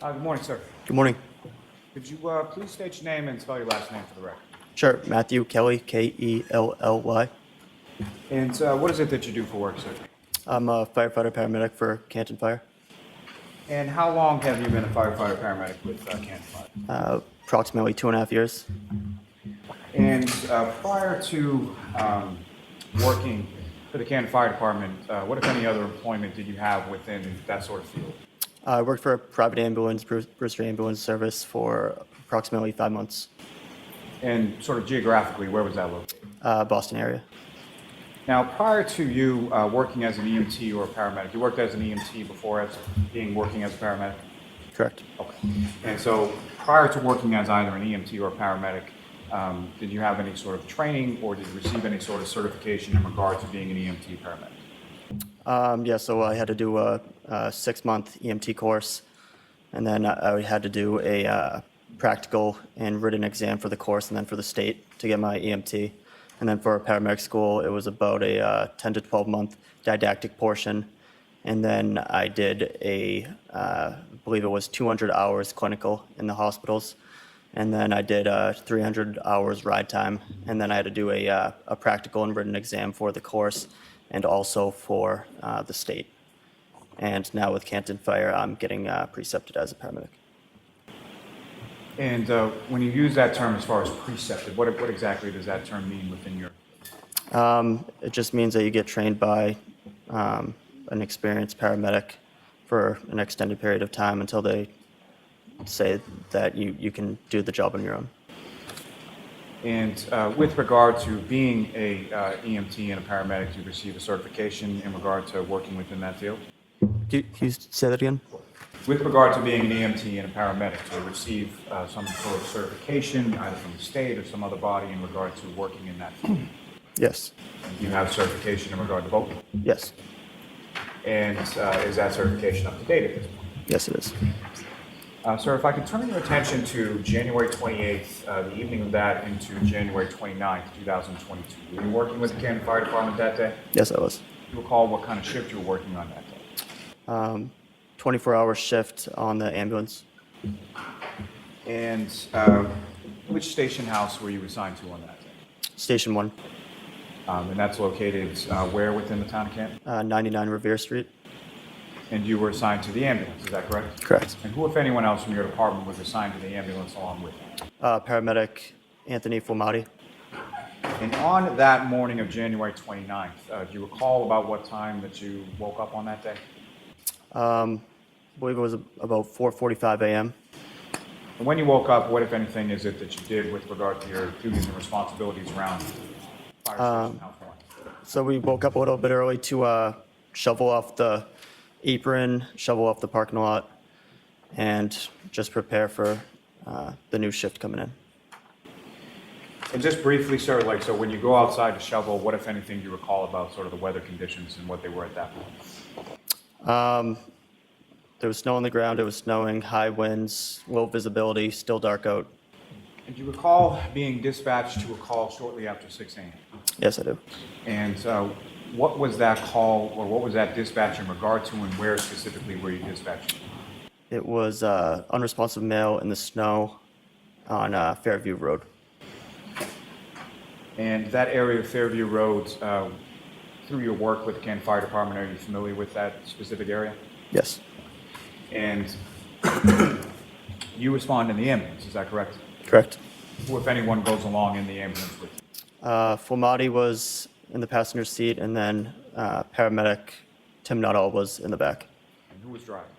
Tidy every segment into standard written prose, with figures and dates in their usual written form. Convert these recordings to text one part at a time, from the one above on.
Good morning, sir. Good morning. Could you please state your name and spell your last name for the record? Sure. Matthew Kelly, Kelly. And what is it that you do for work, sir? I'm a firefighter paramedic for Canton Fire. And how long have you been a firefighter paramedic with Canton Fire? Approximately 2.5 years. And prior to working for the Canton Fire Department, what, if any, other employment did you have within that sort of field? I worked for a private ambulance, Brewster Ambulance Service for approximately 5 months. And sort of geographically, where was that located? Boston area. Now, prior to you working as an EMT or a paramedic, you worked as an EMT before working as a paramedic? Correct. Okay. And so prior to working as either an EMT or a paramedic, did you have any sort of training or did you receive any sort of certification in regard to being an EMT paramedic? Yeah, so I had to do a 6-month EMT course, and then I had to do a practical and written exam for the course and then for the state to get my EMT. And then for paramedic school, it was about a 10 to 12 month didactic portion. And then I did I believe it was 200 hours clinical in the hospitals. And then I did 300 hours ride time. And then I had to do a practical and written exam for the course and also for the state. And now with Canton Fire, I'm getting precepted as a paramedic. And when you use that term as far as precepted, what exactly does that term mean within your? It just means that you get trained by an experienced paramedic for an extended period of time until they say that you can do the job on your own. And with regard to being a EMT and a paramedic, you receive a certification in regard to working within that field? Can you say that again? With regard to being an EMT and a paramedic, to receive some sort of certification, either from the state or some other body in regard to working in that field? Yes. And do you have certification in regard to both? Yes. And is that certification up to date at this point? Yes, it is. Sir, if I could turn your attention to January 28th, the evening of that, into January 29th, 2022. Were you working with the Canton Fire Department that day? Yes, I was. Do you recall what kind of shift you were working on that day? 24-hour shift on the ambulance. And which station house were you assigned to on that day? Station 1. And that's located where within the town of Canton? 99 Revere Street. And you were assigned to the ambulance, is that correct? Correct. And who, if anyone else from your department, was assigned to the ambulance along with you? Paramedic Anthony Fulmati. And on that morning of January 29th, do you recall about what time that you woke up on that day? I believe it was about 4:45 a.m. And when you woke up, what, if anything, is it that you did with regard to your duties and responsibilities around fire station house one? So we woke up a little bit early to shovel off the apron, shovel off the parking lot, and just prepare for the new shift coming in. And just briefly, sir, so when you go outside to shovel, what, if anything, do you recall about sort of the weather conditions and what they were at that point? There was snow on the ground, it was snowing, high winds, low visibility, still dark out. And do you recall being dispatched to a call shortly after 6 a.m.? Yes, I do. And what was that call, or what was that dispatch in regard to, and where specifically were you dispatched? It was unresponsive male in the snow on Fairview Road. And that area of Fairview Road, through your work with the Canton Fire Department, are you familiar with that specific area? Yes. And you respond in the ambulance, is that correct? Correct. Who, if anyone, goes along in the ambulance with you? Fulmati was in the passenger seat, and then paramedic Tim Nuttall was in the back. And who was driving?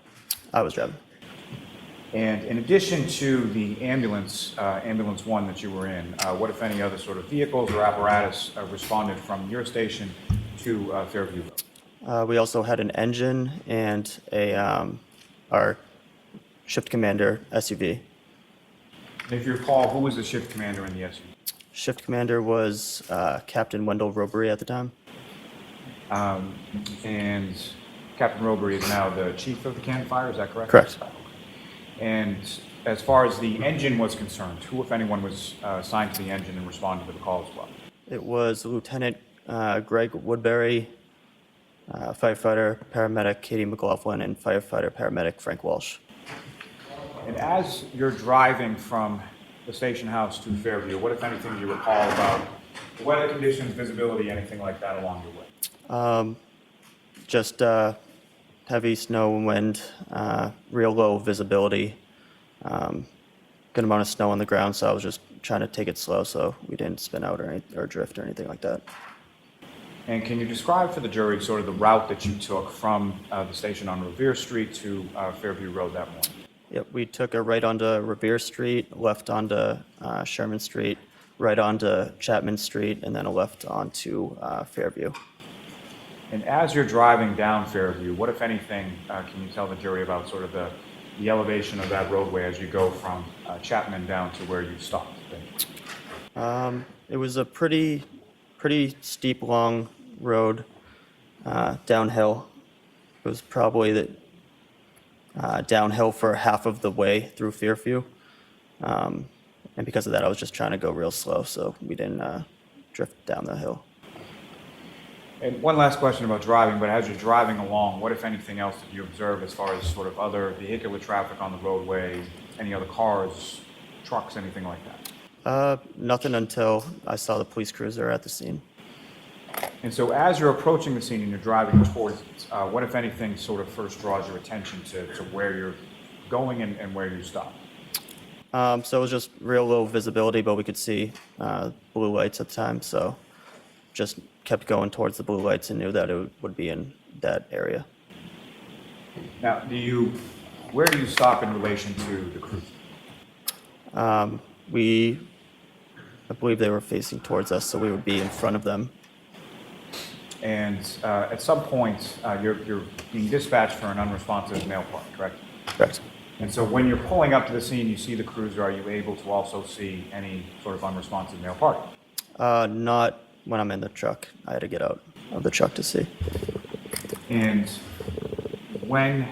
I was driving. And in addition to the ambulance, ambulance one that you were in, what, if any, other sort of vehicles or apparatus responded from your station to Fairview Road? We also had an engine and our shift commander SUV. And if you recall, who was the shift commander in the SUV? Shift commander was Captain Wendell Robery at the time. And Captain Robery is now the chief of the Canton Fire, is that correct? Correct. And as far as the engine was concerned, who, if anyone, was assigned to the engine and responded to the call as well? It was Lieutenant Greg Woodbury, firefighter paramedic Katie McLaughlin, and firefighter paramedic Frank Walsh. And as you're driving from the station house to Fairview, what, if anything, do you recall about the weather conditions, visibility, anything like that along your way? Just heavy snow and wind, real low visibility, good amount of snow on the ground, so I was just trying to take it slow so we didn't spin out or drift or anything like that. And can you describe for the jury sort of the route that you took from the station on Revere Street to Fairview Road that morning? Yep, we took a right onto Revere Street, left onto Sherman Street, right onto Chapman Street, and then a left onto Fairview. And as you're driving down Fairview, what, if anything, can you tell the jury about sort of the elevation of that roadway as you go from Chapman down to where you stopped? It was a pretty steep, long road downhill. It was probably downhill for half of the way through Fairview. And because of that, I was just trying to go real slow so we didn't drift down the hill. And one last question about driving, but as you're driving along, what, if anything else, did you observe as far as sort of other vehicular traffic on the roadway, any other cars, trucks, anything like that? Nothing until I saw the police cruiser at the scene. And so as you're approaching the scene and you're driving towards it, what, if anything, sort of first draws your attention to where you're going and where you stop? So it was just real low visibility, but we could see blue lights at the time, so just kept going towards the blue lights and knew that it would be in that area. Now, where do you stop in relation to the cruiser? I believe they were facing towards us, so we would be in front of them. And at some point, you're being dispatched for an unresponsive male party, correct? Correct. And so when you're pulling up to the scene, you see the cruiser, are you able to also see any sort of unresponsive male party? Not when I'm in the truck. I had to get out of the truck to see. And when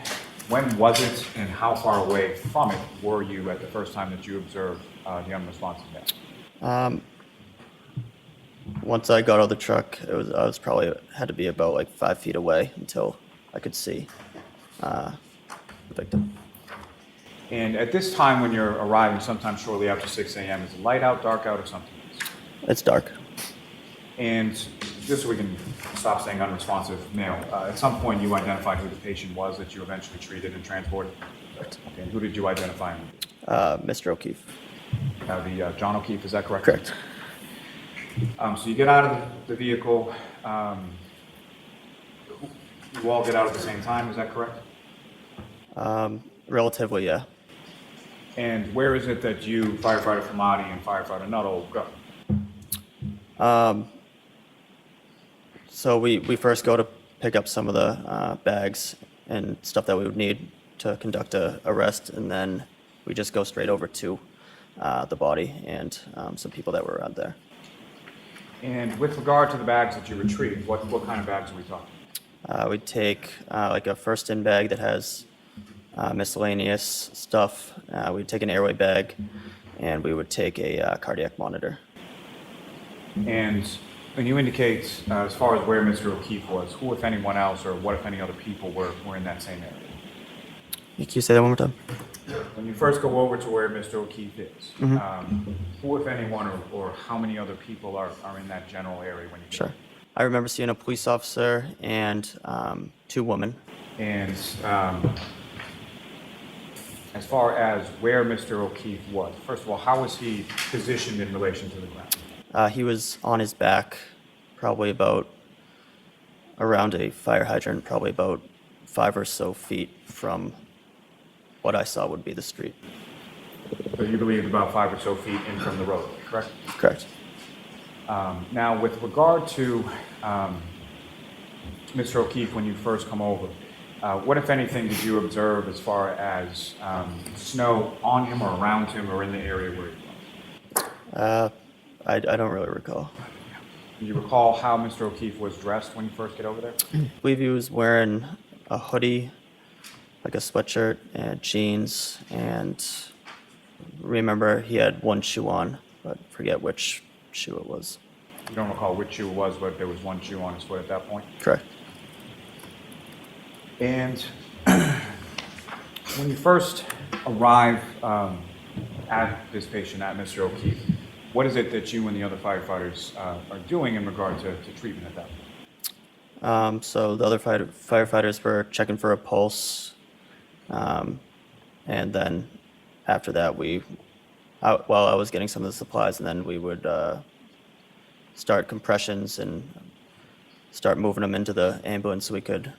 was it and how far away from it were you at the first time that you observed the unresponsive male? Once I got out of the truck, I was probably had to be about like 5 feet away until I could see the victim. And at this time when you're arriving, sometime shortly after 6 a.m., is it light out, dark out, or something else? It's dark. And just so we can stop saying unresponsive male, at some point you identified who the patient was that you eventually treated and transported? Correct. Okay, and who did you identify him? Mr. O'Keefe. The John O'Keefe, is that correct? Correct. So you get out of the vehicle. You all get out at the same time, is that correct? Relatively, yeah. And where is it that you, Firefighter Famati and Firefighter Nuttall, go? So we first go to pick up some of the bags and stuff that we would need to conduct a arrest, and then we just go straight over to the body and some people that were around there. And with regard to the bags that you retrieved, what kind of bags are we talking? We'd take like a first-in bag that has miscellaneous stuff. We'd take an airway bag, and we would take a cardiac monitor. And when you indicate, as far as where Mr. O'Keefe was, who, if anyone else, or what, if any other people were in that same area? Can you say that one more time? When you first go over to where Mr. O'Keefe is, who, if anyone, or how many other people are in that general area when you get Sure. I remember seeing a police officer and 2 women. And as far as where Mr. O'Keefe was, first of all, how was he positioned in relation to the ground? He was on his back, probably about around a fire hydrant, probably about 5 or so feet from what I saw would be the street. So you believed about 5 or so feet in from the road, correct? Correct. Now, with regard to Mr. O'Keefe, when you first come over, what, if anything, did you observe as far as snow on him or around him or in the area where he was? I don't really recall. Do you recall how Mr. O'Keefe was dressed when you first get over there? I believe he was wearing a hoodie, like a sweatshirt, and jeans, and remember he had one shoe on, but forget which shoe it was. You don't recall which shoe it was, but there was one shoe on his foot at that point? Correct. And when you first arrive at this patient, at Mr. O'Keefe, what is it that you and the other firefighters are doing in regard to treatment at that point? So the other firefighters were checking for a pulse, and then after that, while I was getting some of the supplies, and then we would start compressions and start moving them into the ambulance so we could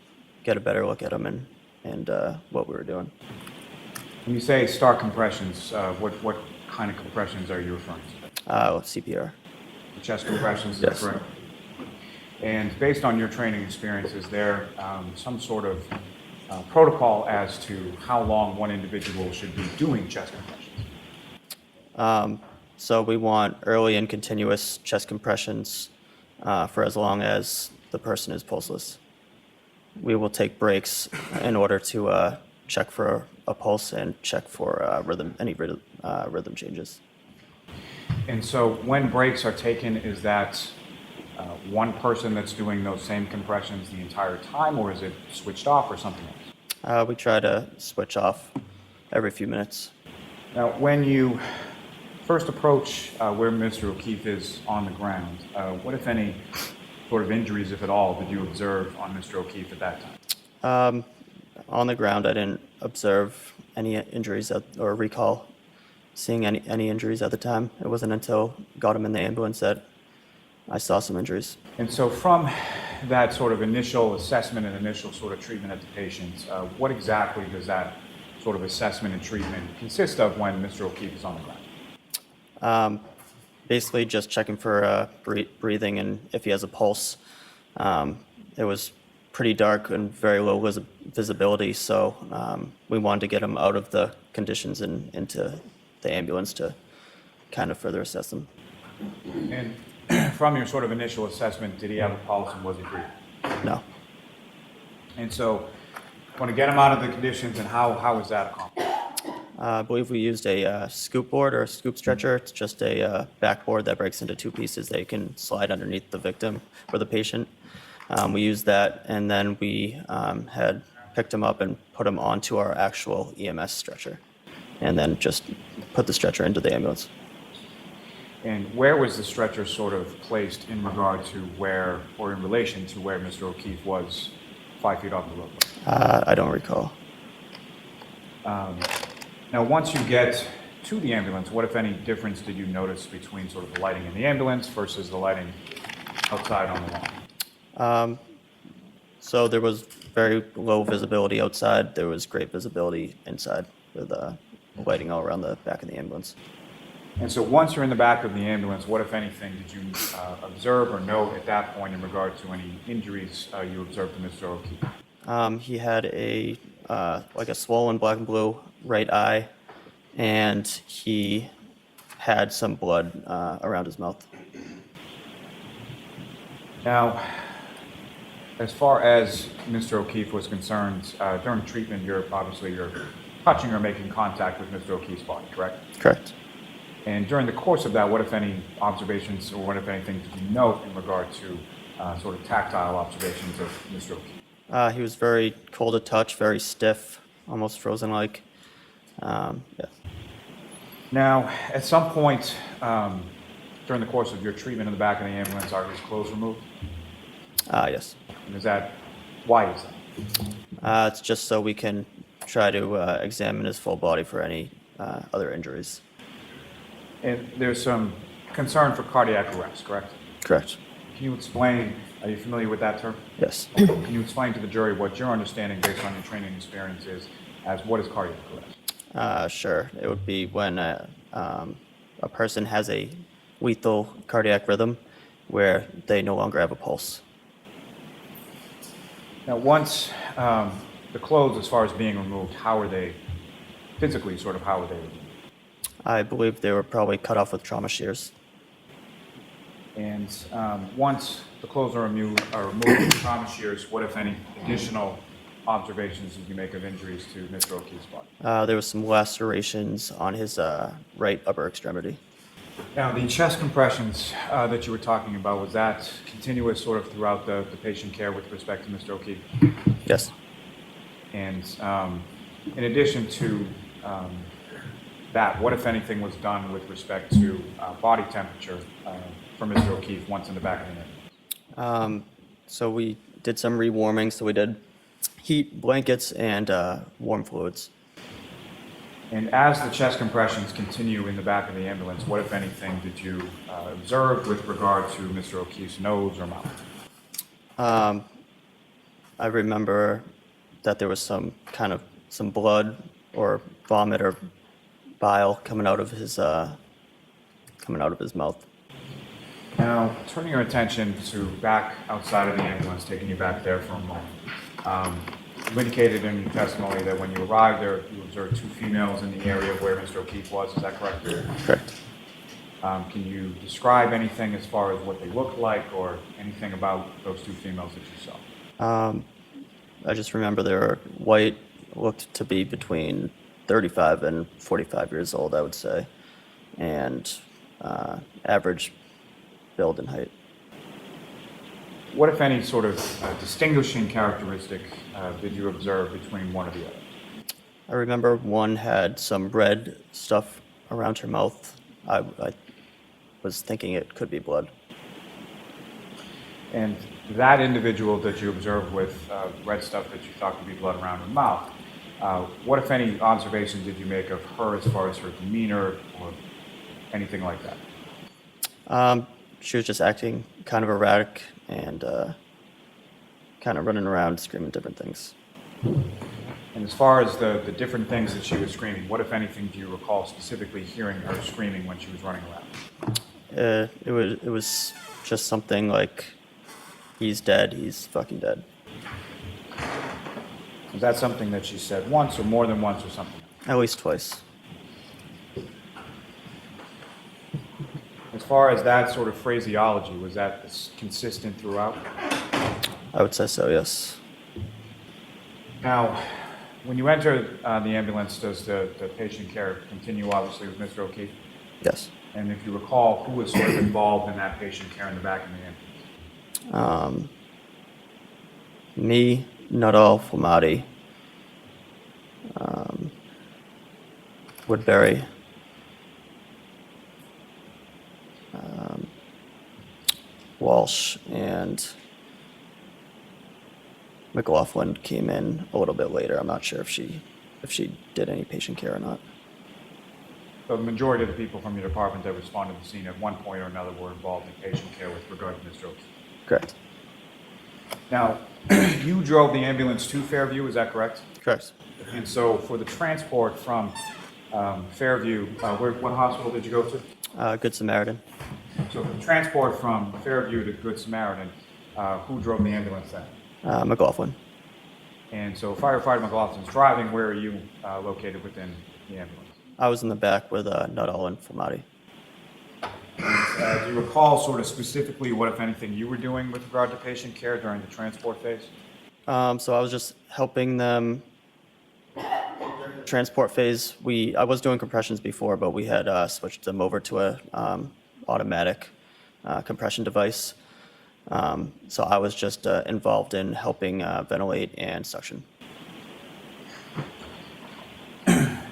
get a better look at them and what we were doing. When you say start compressions, what kind of compressions are you referring to? CPR. The chest compressions, is Yes. that correct? And based on your training experience, is there some sort of protocol as to how long one individual should be doing chest compressions? So we want early and continuous chest compressions for as long as the person is pulseless. We will take breaks in order to check for a pulse and check for any rhythm changes. And so when breaks are taken, is that one person that's doing those same compressions the entire time, or is it switched off or something else? We try to switch off every few minutes. Now, when you first approach where Mr. O'Keefe is on the ground, what, if any, sort of injuries, if at all, did you observe on Mr. O'Keefe at that time? On the ground, I didn't observe any injuries or recall seeing any injuries at the time. It wasn't until got him in the ambulance that I saw some injuries. And so from that sort of initial assessment and initial sort of treatment at the patient, what exactly does that sort of assessment and treatment consist of when Mr. O'Keefe is on the ground? Basically just checking for breathing and if he has a pulse. It was pretty dark and very low visibility, so we wanted to get him out of the conditions and into the ambulance to kind of further assess him. And from your sort of initial assessment, did he have a pulse and was he breathing? No. And so want to get him out of the conditions, and how was that accomplished? I believe we used a scoop board or a scoop stretcher. It's just a backboard that breaks into two pieces that you can slide underneath the victim or the patient. We used that, and then we had picked him up and put him onto our actual EMS stretcher, and then just put the stretcher into the ambulance. And where was the stretcher sort of placed in regard to where, or in relation to where Mr. O'Keefe was 5 feet off the roadway? I don't recall. Now, once you get to the ambulance, what, if any, difference did you notice between sort of the lighting in the ambulance versus the lighting outside on the lawn? So there was very low visibility outside. There was great visibility inside with lighting all around the back of the ambulance. And so once you're in the back of the ambulance, what, if anything, did you observe or note at that point in regard to any injuries you observed to Mr. O'Keefe? He had like a swollen black and blue right eye, and he had some blood around his mouth. Now, as far as Mr. O'Keefe was concerned, during treatment, you're touching or making contact with Mr. O'Keefe's body, correct? Correct. And during the course of that, what, if any, observations or what, if anything, did you note in regard to sort of tactile observations of Mr. O'Keefe? He was very cold to touch, very stiff, almost frozen-like. Yeah. Now, at some point during the course of your treatment in the back of the ambulance, are his clothes removed? Yes. And why is that? It's just so we can try to examine his full body for any other injuries. And there's some concern for cardiac arrest, correct? Correct. Can you explain, are you familiar with that term? Yes. Can you explain to the jury what your understanding based on your training experience is as what is cardiac arrest? Sure. It would be when a person has a lethal cardiac rhythm where they no longer have a pulse. Now, once the clothes, as far as being removed, how are they physically, how are they removed? I believe they were probably cut off with trauma shears. And once the clothes are removed with trauma shears, what, if any, additional observations did you make of injuries to Mr. O'Keefe's body? There was some lacerations on his right upper extremity. Now, the chest compressions that you were talking about, was that continuous throughout the patient care with respect to Mr. O'Keefe? Yes. And in addition to that, what, if anything, was done with respect to body temperature for Mr. O'Keefe once in the back of the ambulance? So we did some rewarming, so we did heat blankets and warm fluids. And as the chest compressions continue in the back of the ambulance, what, if anything, did you observe with regard to Mr. O'Keefe's nose or mouth? I remember that there was some blood or vomit or bile coming out of his mouth. Now, turning your attention to back outside of the ambulance, taking you back there for a moment. You indicated in your testimony that when you arrived there, you observed two females in the area where Mr. O'Keefe was. Is that correct? Correct. Can you describe anything as far as what they looked like or anything about those two females that you saw? I just remember they were white, looked to be between 35 and 45 years old, I would say, and average build and height. What, if any, sort of distinguishing characteristic did you observe between one or the other? I remember one had some red stuff around her mouth. I was thinking it could be blood. And that individual that you observed with red stuff that you thought could be blood around her mouth, what, if any, observation did you make of her as far as her demeanor or anything like that? She was just acting kind of erratic and kind of running around screaming different things. And as far as the different things that she was screaming, what, if anything, do you recall specifically hearing her screaming when she was running around? It was just something like, "He's dead, he's fucking dead." Was that something that she said once or more than once or something? At least twice. As far as that sort of phraseology, was that consistent throughout? I would say so, yes. Now, when you enter the ambulance, does the patient care continue, obviously, with Mr. O'Keefe? Yes. And if you recall, who was sort of involved in that patient care in the back of the ambulance? Me, Nuttall, Flamati, Woodbury, Walsh, and McLaughlin came in a little bit later. I'm not sure if she did any patient care or not. The majority of the people from your department that responded to the scene at one point or another were involved in patient care with regard to Mr. O'Keefe. Correct. Now, you drove the ambulance to Fairview, is that correct? Correct. And so for the transport from Fairview, what hospital did you go to? Good Samaritan. So for the transport from Fairview to Good Samaritan, who drove the ambulance then? McLaughlin. And so Firefighter McLaughlin's driving. Where are you located within the ambulance? I was in the back with Nuttall and Flamati. And, do you recall sort of specifically what, if anything, you were doing with regard to patient care during the transport phase? So I was just helping them. Transport phase, I was doing compressions before, but we had switched them over to a automatic compression device. So I was just involved in helping ventilate and suction.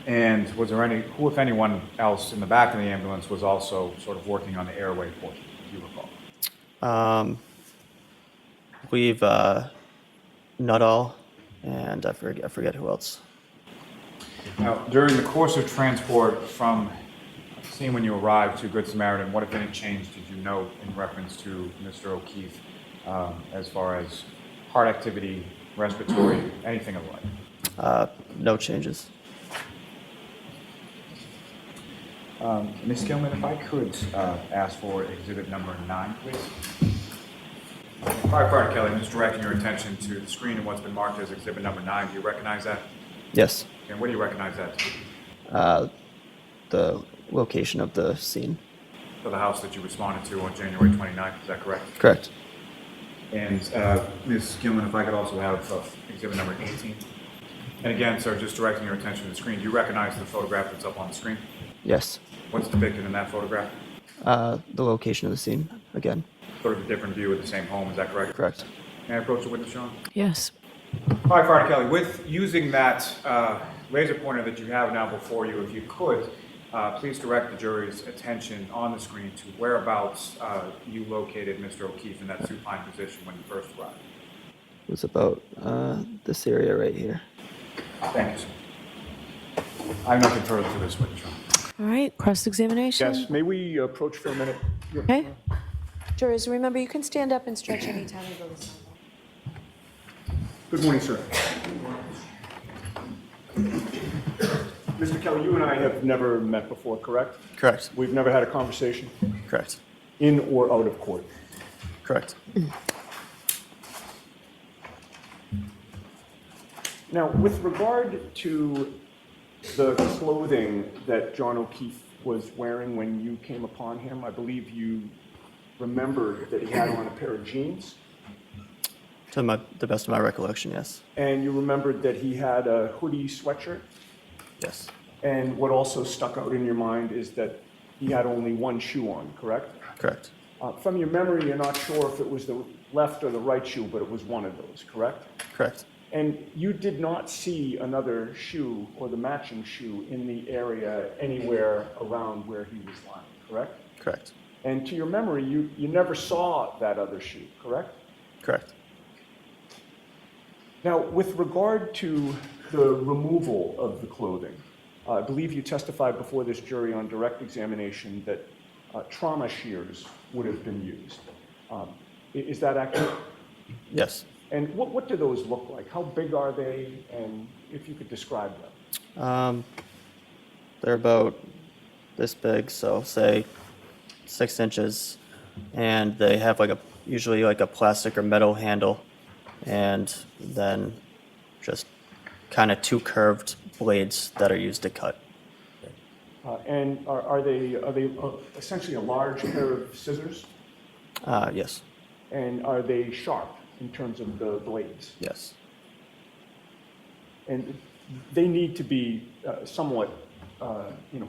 And was there who, if anyone else in the back of the ambulance was also sort of working on the airway portion, do you recall? I believe Nuttall, and I forget who else. Now, during the course of transport from the scene when you arrived to Good Samaritan, what, if any, change did you note in reference to Mr. O'Keefe as far as heart activity, respiratory, anything of the like? No changes. Ms. Gilman, if I could ask for exhibit number 9, please. Firefighter Kelly, I'm just directing your attention to the screen and what's been marked as exhibit number 9. Do you recognize that? Yes. And what do you recognize that to be? The location of the scene. For the house that you responded to on January 29th, is that correct? Correct. And Ms. Gilman, if I could also have exhibit number 18. And again, sir, just directing your attention to the screen, do you recognize the photograph that's up on the screen? Yes. What's depicted in that photograph? The location of the scene, again. Sort of a different view of the same home, is that correct? Correct. May I approach the witness, Sean? Yes. Firefighter Kelly, with using that laser pointer that you have now before you, if you could, please direct the jury's attention on the screen to whereabouts you located Mr. O'Keefe in that supine position when you first arrived. It was about this area right here. Thank you, sir. I have nothing further to this witness. Your Honor. All right, cross-examination. Yes, may we approach for a minute? Okay. Jurors, remember, you can stand up and stretch anytime you go to sign. Good morning, sir. Mr. Kelly, you and I have never met before, correct? Correct. We've never had a conversation Correct. in or out of court. Correct. Now, with regard to the clothing that John O'Keefe was wearing when you came upon him, I believe you remembered that he had on a pair of jeans, To the best of my recollection, yes. and you remembered that he had a hoodie sweatshirt, Yes. and what also stuck out in your mind is that he had only one shoe on, correct? Correct. From your memory, you're not sure if it was the left or the right shoe, but it was one of those, correct? Correct. And you did not see another shoe or the matching shoe in the area anywhere around where he was lying, correct? Correct. And to your memory, you never saw that other shoe, correct? Correct. Now, with regard to the removal of the clothing, I believe you testified before this jury on direct examination that trauma shears would have been used. Is that accurate? Yes. And what do those look like? How big are they? And if you could describe them. They're about this big, so say 6 inches, and they have usually like a plastic or metal handle, and then just kind of 2 curved blades that are used to cut. And are they essentially a large pair of scissors? Yes. And are they sharp in terms of the blades? Yes. And they need to be somewhat,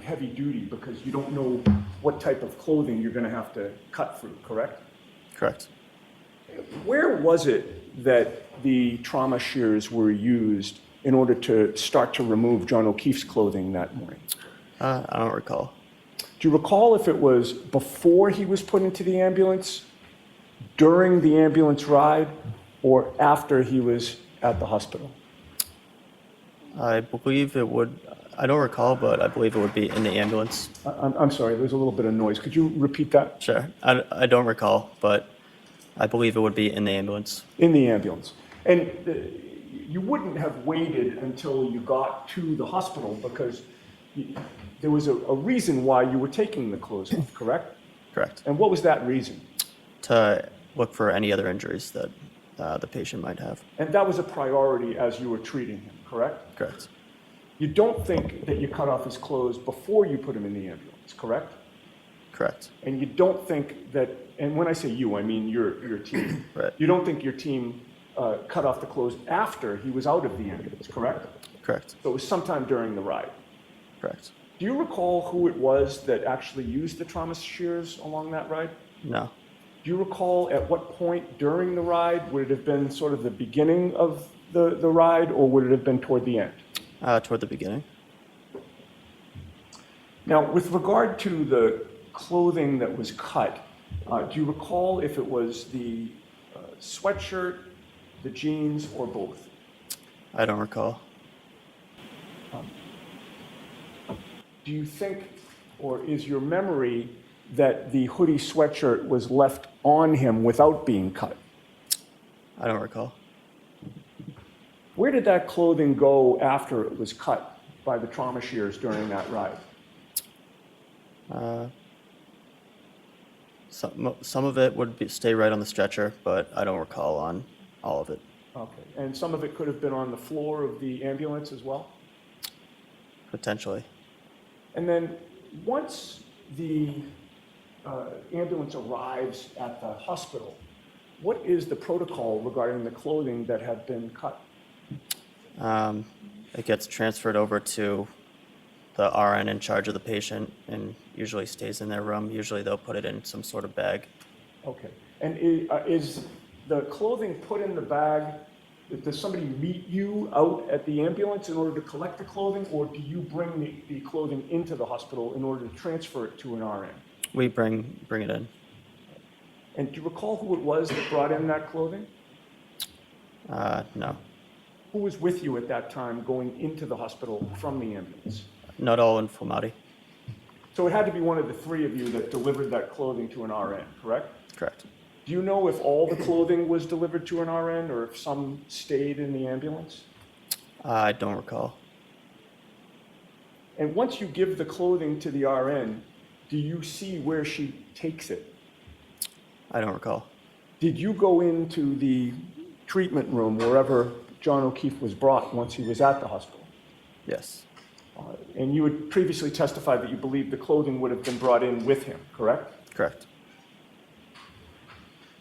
heavy duty because you don't know what type of clothing you're going to have to cut through, correct? Correct. Where was it that the trauma shears were used in order to start to remove John O'Keefe's clothing that morning? I don't recall. Do you recall if it was before he was put into the ambulance, during the ambulance ride, or after he was at the hospital? I believe it would, I don't recall, but I believe it would be in the ambulance. I'm sorry, there's a little bit of noise. Could you repeat that? Sure. I don't recall, but I believe it would be in the ambulance. In the ambulance. And you wouldn't have waited until you got to the hospital because there was a reason why you were taking the clothes off, correct? Correct. And what was that reason? To look for any other injuries that the patient might have. And that was a priority as you were treating him, correct? Correct. You don't think that you cut off his clothes before you put him in the ambulance, correct? Correct. And you don't think that, and when I say you, I mean your team. Right. You don't think your team cut off the clothes after he was out of the ambulance, correct? Correct. So it was sometime during the ride. Correct. Do you recall who it was that actually used the trauma shears along that ride? No. Do you recall at what point during the ride? Would it have been sort of the beginning of the ride, or would it have been toward the end? Toward the beginning. Now, with regard to the clothing that was cut, do you recall if it was the sweatshirt, the jeans, or both? I don't recall. Do you think, or is your memory that the hoodie sweatshirt was left on him without being cut? I don't recall. Where did that clothing go after it was cut by the trauma shears during that ride? Some of it would stay right on the stretcher, but I don't recall on all of it. Okay, and some of it could have been on the floor of the ambulance as well? Potentially. And then once the ambulance arrives at the hospital, what is the protocol regarding the clothing that had been cut? It gets transferred over to the RN in charge of the patient and usually stays in their room. Usually they'll put it in some sort of bag. Okay, and is the clothing put in the bag Does somebody meet you out at the ambulance in order to collect the clothing, or do you bring the clothing into the hospital in order to transfer it to an RN? We bring it in. And do you recall who it was that brought in that clothing? No. Who was with you at that time going into the hospital from the ambulance? Not all in Flamati. So it had to be one of the three of you that delivered that clothing to an RN, correct? Correct. Do you know if all the clothing was delivered to an RN or if some stayed in the ambulance? I don't recall. And once you give the clothing to the RN, do you see where she takes it? I don't recall. Did you go into the treatment room wherever John O'Keefe was brought once he was at the hospital? Yes. And you had previously testified that you believed the clothing would have been brought in with him, correct? Correct.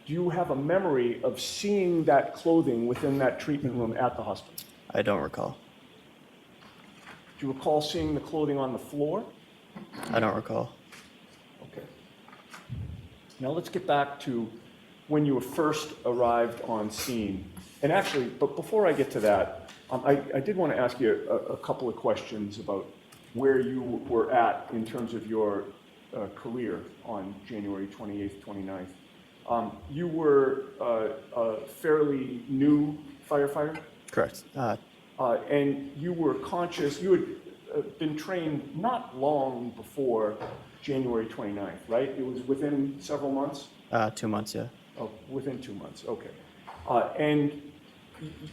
Do you have a memory of seeing that clothing within that treatment room at the hospital? I don't recall. Do you recall seeing the clothing on the floor? I don't recall. Okay. Now let's get back to when you first arrived on scene. And actually, but before I get to that, I did want to ask you a couple of questions about where you were at in terms of your career on January 28th, 29th. You were a fairly new firefighter, Correct. and you were conscious, you had been trained not long before January 29th, right? It was within several months? 2 months, yeah. Oh, within 2 months, okay. And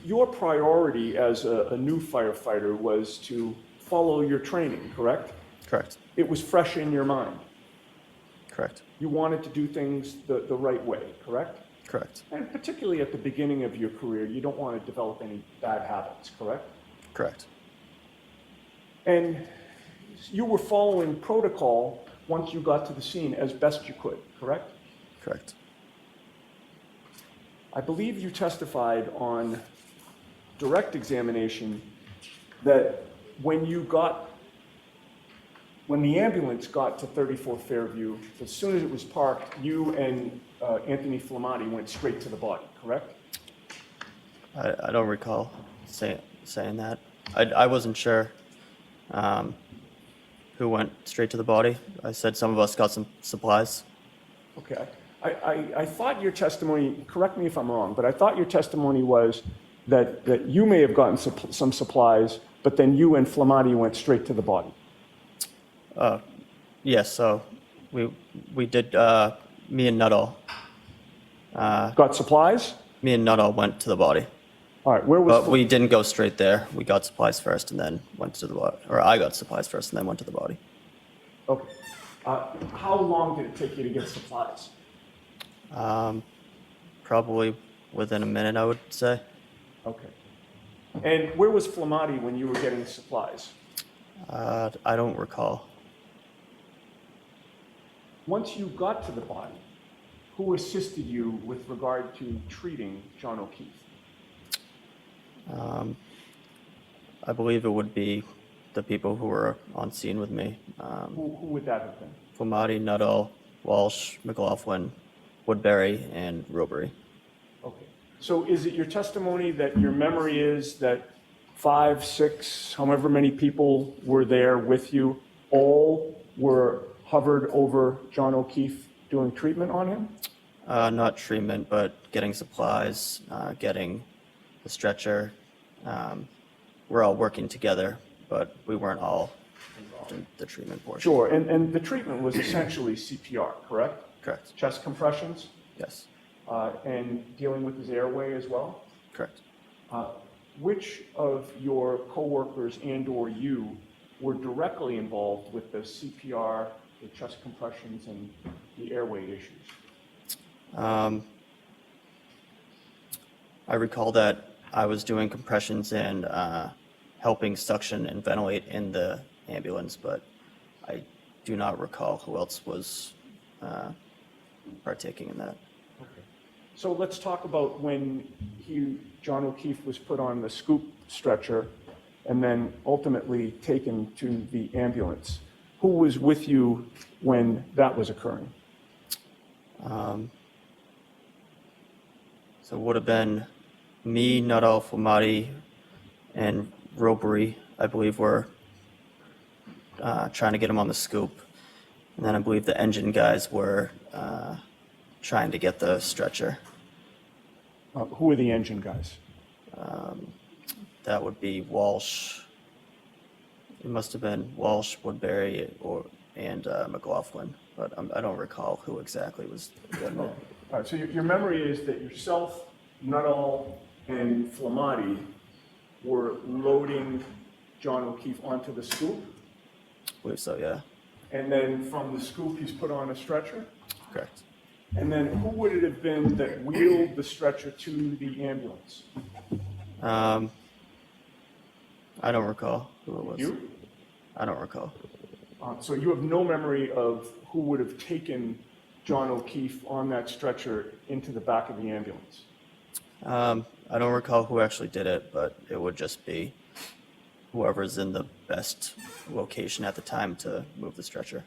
your priority as a new firefighter was to follow your training, correct? Correct. It was fresh in your mind. Correct. You wanted to do things the right way, correct? Correct. And particularly at the beginning of your career, you don't want to develop any bad habits, correct? Correct. And you were following protocol once you got to the scene as best you could, correct? Correct. I believe you testified on direct examination that when the ambulance got to 34 Fairview, as soon as it was parked, you and Anthony Flamati went straight to the body, correct? I don't recall saying that. I wasn't sure who went straight to the body. I said some of us got some supplies. Okay. I thought your testimony, correct me if I'm wrong, but I thought your testimony was that you may have gotten some supplies, but then you and Flamati went straight to the body. Yes, so we did, me and Nuttall. Got supplies? Me and Nuttall went to the body. All right, where was, But we didn't go straight there. We got supplies first and then went to the body. Or I got supplies first and then went to the body. okay. How long did it take you to get supplies? Probably within a minute, I would say. Okay. And where was Flamati when you were getting supplies? I don't recall. Once you got to the body, who assisted you with regard to treating John O'Keefe? I believe it would be the people who were on scene with me. Who would that have been? Flamati, Nuttall, Walsh, McLaughlin, Woodbury, and Robery. Okay. So is it your testimony that your memory is that 5, 6, however many people were there with you, all were hovered over John O'Keefe doing treatment on him? Not treatment, but getting supplies, getting the stretcher. We're all working together, but we weren't all involved in the treatment portion. Sure, and the treatment was essentially CPR, correct? Correct. Chest compressions, Yes. and dealing with his airway as well? Correct. Which of your coworkers and/or you were directly involved with the CPR, the chest compressions, and the airway issues? I recall that I was doing compressions and helping suction and ventilate in the ambulance, but I do not recall who else was partaking in that. Okay. So let's talk about when John O'Keefe was put on the scoop stretcher and then ultimately taken to the ambulance. Who was with you when that was occurring? So it would have been Me, Nuttall, Flamati, and Ropery, I believe, were trying to get him on the scoop. And then I believe the engine guys were trying to get the stretcher. Who are the engine guys? That would be Walsh. It must have been Walsh, Woodbury, and McLaughlin, but I don't recall who exactly was getting it. All right, so your memory is that yourself, Nuttall, and Flamati were loading John O'Keefe onto the scoop, I believe so, yeah. and then from the scoop, he's put on a stretcher? Correct. And then who would it have been that wheeled the stretcher to the ambulance? I don't recall who it was. You? I don't recall. So you have no memory of who would have taken John O'Keefe on that stretcher into the back of the ambulance? I don't recall who actually did it, but it would just be whoever's in the best location at the time to move the stretcher.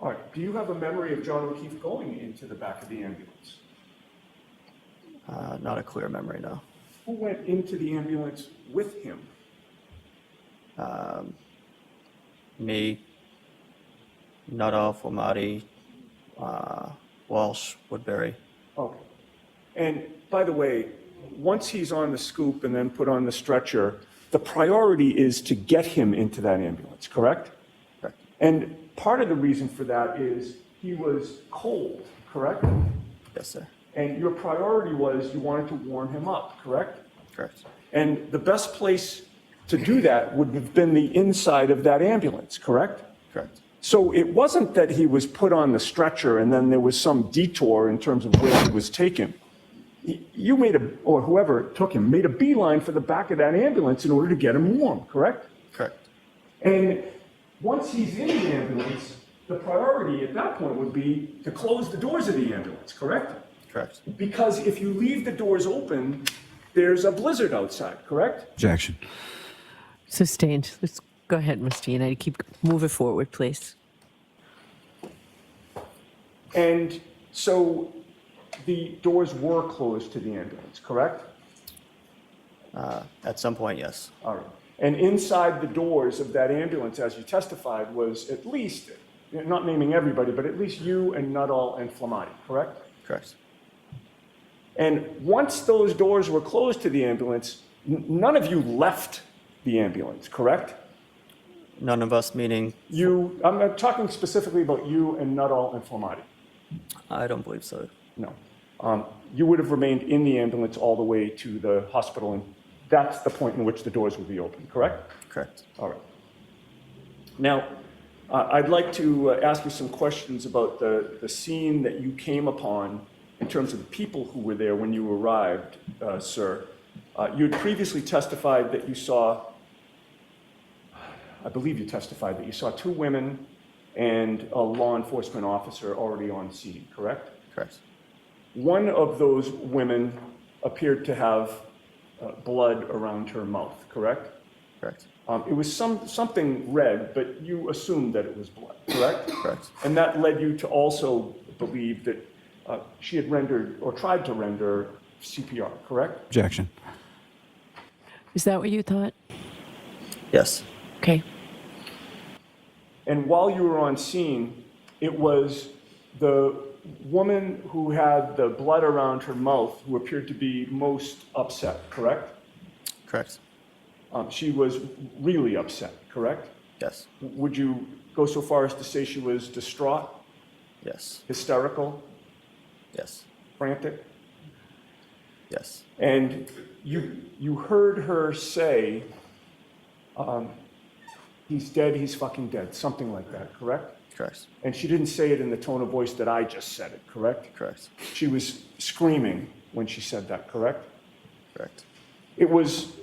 All right, do you have a memory of John O'Keefe going into the back of the ambulance? Not a clear memory, no. Who went into the ambulance with him? Me, Nuttall, Flamati, Walsh, Woodbury. Okay. And by the way, once he's on the scoop and then put on the stretcher, the priority is to get him into that ambulance, correct? Correct. And part of the reason for that is he was cold, correct? Yes, sir. And your priority was you wanted to warm him up, correct? Correct. And the best place to do that would have been the inside of that ambulance, correct? Correct. So it wasn't that he was put on the stretcher and then there was some detour in terms of where he was taken. You made or whoever took him, made a beeline for the back of that ambulance in order to get him warm, correct? Correct. And once he's in the ambulance, the priority at that point would be to close the doors of the ambulance, correct? Correct. Because if you leave the doors open, there's a blizzard outside, correct? Objection. Sustained. Let's go ahead, Mr. United. Keep moving forward, please. And so the doors were closed to the ambulance, correct? At some point, yes. All right. And inside the doors of that ambulance, as you testified, was at least, not naming everybody, but at least you and Nuttall and Flamati, correct? Correct. And once those doors were closed to the ambulance, none of you left the ambulance, correct? None of us, meaning I'm talking specifically about you and Nuttall and Flamati. I don't believe so. No. You would have remained in the ambulance all the way to the hospital, and that's the point in which the doors would be open, correct? Correct. All right. Now, I'd like to ask you some questions about the scene that you came upon in terms of the people who were there when you arrived, sir. You had previously testified that you saw, I believe you testified that you saw two women and a law enforcement officer already on scene, correct? Correct. One of those women appeared to have blood around her mouth, correct? Correct. It was something red, but you assumed that it was blood, correct? Correct. And that led you to also believe that she had rendered or tried to render CPR, correct? Objection. Is that what you thought? Yes. Okay. And while you were on scene, it was the woman who had the blood around her mouth who appeared to be most upset, correct? Correct. She was really upset, correct? Yes. Would you go so far as to say she was distraught, Yes. hysterical, Yes. frantic? Yes. And you heard her say, he's dead, he's fucking dead, something like that, correct? Correct. And she didn't say it in the tone of voice that I just said it, correct? Correct. She was screaming when she said that, correct? Correct. It was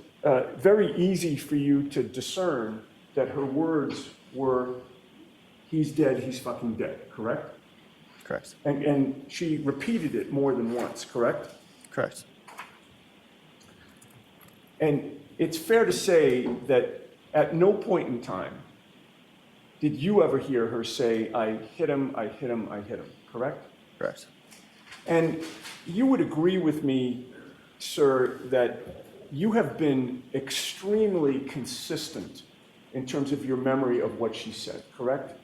very easy for you to discern that her words were, he's dead, he's fucking dead, correct? Correct. And she repeated it more than once, correct? Correct. And it's fair to say that at no point in time did you ever hear her say, I hit him, I hit him, I hit him, correct? Correct. And you would agree with me sir, that you have been extremely consistent in terms of your memory of what she said, correct?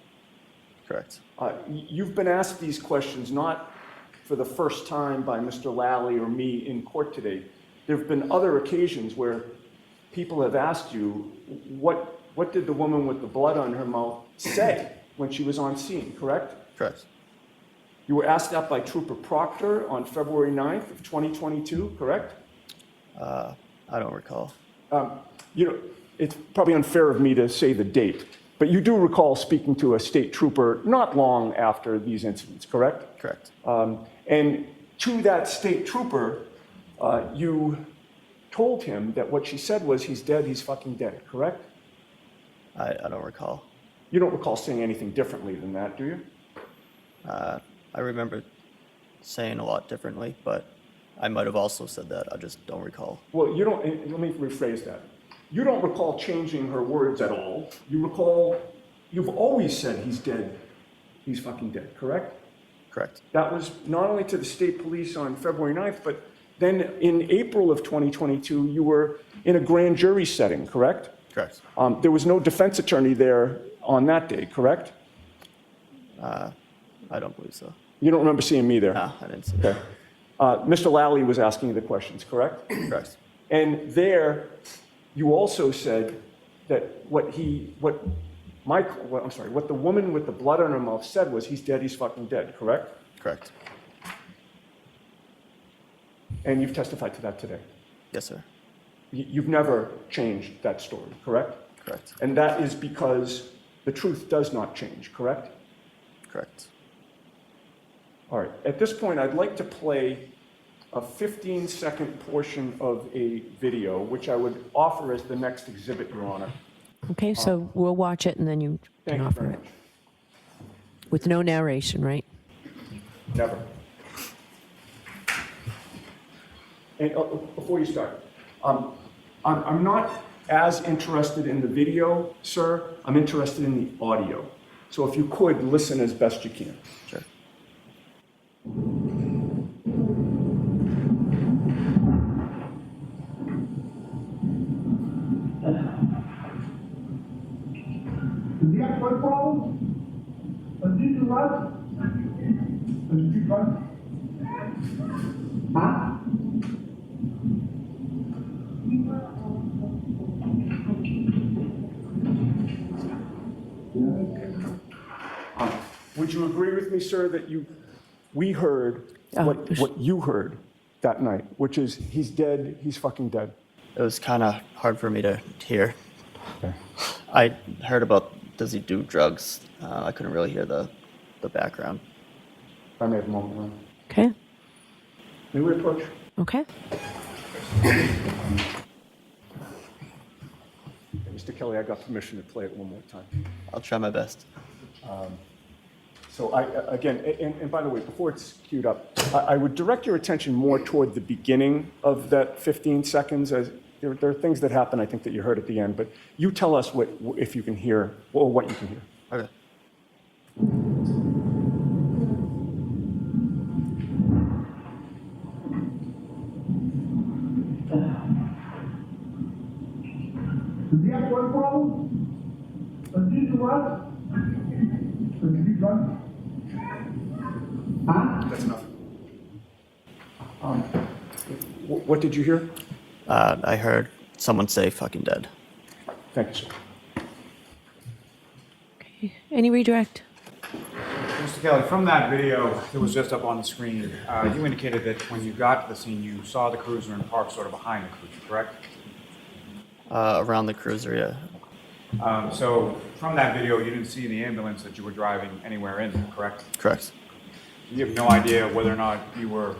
Correct. You've been asked these questions not for the first time by Mr. Lally or me in court today. There have been other occasions where people have asked you, what did the woman with the blood on her mouth say when she was on scene, correct? Correct. You were asked that by Trooper Proctor on February 9th of 2022, correct? I don't recall. You know, it's probably unfair of me to say the date, but you do recall speaking to a state trooper not long after these incidents, correct? Correct. And to that state trooper, you told him that what she said was, he's dead, he's fucking dead, correct? I don't recall. You don't recall saying anything differently than that, do you? I remember saying a lot differently, but I might have also said that. I just don't recall. Well, you don't, let me rephrase that. You don't recall changing her words at all. You recall, you've always said he's dead, he's fucking dead, correct? Correct. That was not only to the state police on February 9th, but then in April of 2022, you were in a grand jury setting, correct? Correct. There was no defense attorney there on that day, correct? I don't believe so. You don't remember seeing me there? No, I didn't see Okay. Mr. Lally was asking you the questions, correct? that. Correct. And there, you also said that what the woman with the blood on her mouth said was, he's dead, he's fucking dead, correct? Correct. And you've testified to that today. Yes, sir. You've never changed that story, correct? Correct. And that is because the truth does not change, correct? Correct. All right. At this point, I'd like to play a 15-second portion of a video, which I would offer as the next exhibit, Your Honor. Okay, so we'll watch it and then you Thank can you offer very it. much. With no narration, right? Never. And before you start, I'm not as interested in the video, sir. I'm interested in the audio. So if you could, listen as best you can. Sure. Does he have blood problems? Does he do drugs? Does he do drugs? Huh? Would you agree with me, sir, that we heard what you heard that night, which is he's dead, he's fucking dead? It was kind of hard for me to hear. I heard about, does he do drugs? I couldn't really hear the background. If I may have a moment, Ron. Okay, May we approach? okay. Mr. Kelly, I got permission to play it one more time. I'll try my best. So again, and by the way, before it's queued up, I would direct your attention more toward the beginning of that 15 seconds. As there are things that happen, I think, that you heard at the end, but you tell us if you can hear, or what you can hear. Okay. Does he have blood problems? Does he do drugs? Does he do drugs? Huh? That's enough. What did you hear? I heard someone say fucking dead. Thank you, sir. Okay. Any redirect? Mr. Kelly, from that video that was just up on the screen, you indicated that when you got to the scene, you saw the cruiser and parked sort of behind the cruiser, correct? Around the cruiser, yeah. So from that video, you didn't see the ambulance that you were driving anywhere in, correct? Correct. You have no idea whether or not you were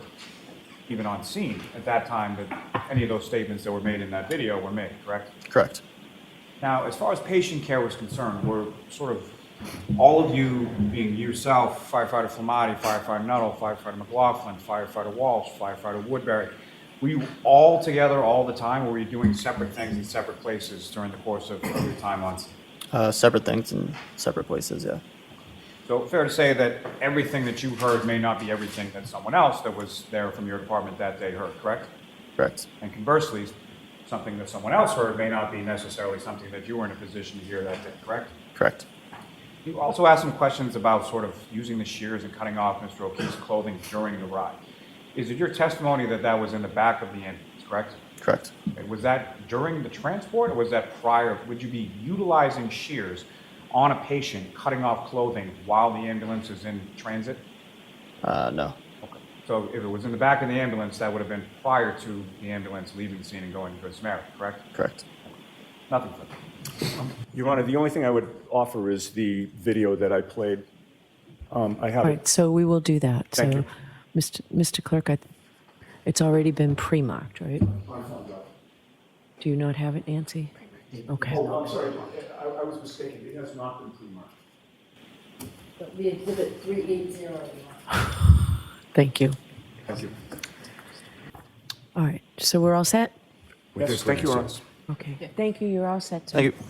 even on scene at that time that any of those statements that were made in that video were made, correct? Correct. Now, as far as patient care was concerned, were sort of all of you, being yourself, Firefighter Flamati, Firefighter Nuttall, Firefighter McLaughlin, Firefighter Walsh, Firefighter Woodbury, were you all together all the time, or were you doing separate things in separate places during the course of your time on scene? Separate things in separate places, yeah. So fair to say that everything that you heard may not be everything that someone else that was there from your department that day heard, correct? Correct. And conversely, something that someone else heard may not be necessarily something that you were in a position to hear that day, correct? Correct. You also asked some questions about sort of using the shears and cutting off Mr. O'Keefe's clothing during the ride. Is it your testimony that that was in the back of the ambulance, correct? Correct. Okay, was that during the transport, or was that prior? Would you be utilizing shears on a patient, cutting off clothing while the ambulance is in transit? No. Okay. So if it was in the back of the ambulance, that would have been prior to the ambulance leaving the scene and going to Good Samaritan, correct? Correct. Nothing further. Your Honor, the only thing I would offer is the video that I played. I All have right, it. so we will do that. Thank So, you. Mr. Clerk, it's already been pre-marked, right? Do you not have it, Nancy? Okay. I'm sorry, I was mistaken. It has not been pre-marked. The exhibit 380. Thank you. Thank you. All right, so we're all set? Yes, thank you, Your Honor. Okay. Thank you, you're all set, sir. Thank you.